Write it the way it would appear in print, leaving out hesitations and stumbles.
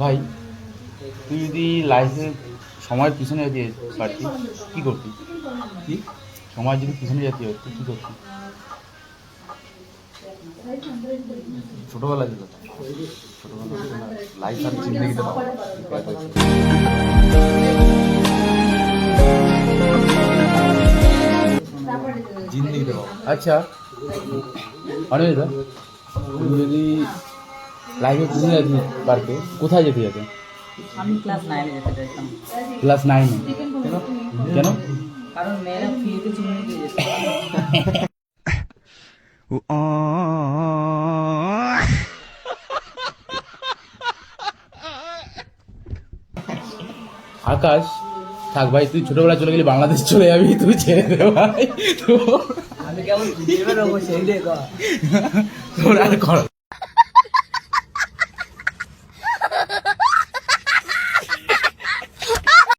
ভাই তুই যদি লাইফে সময়ের পিছনে যেতে পারতি কী করতি? কি সময় যদি পিছনে যেতে হতো কী করতি? ছোটবেলা যেত ছোটবেলা লাইফ আর জিন্দগিতে পাবো জিন্দগিতে পাবো। আচ্ছা অনিমিতা, তুমি যদি লাইফে পিছনে যেতে পারতে কোথায় যেতে যেতে? আমি ক্লাস 9 যেতে চাইতাম। ক্লাস 9? কেন? কারণ মেয়েরা ফ্রিতে চিমনি দিয়ে যেত। আকাশ, থাক ভাই, তুই ছোটবেলায় চলে গেলি, বাংলাদেশ চলে যাবি, তুই ছেড়ে দে ভাই। আমি কেমন ভিডিও বানাবো সেই দেখো। তোর আর কর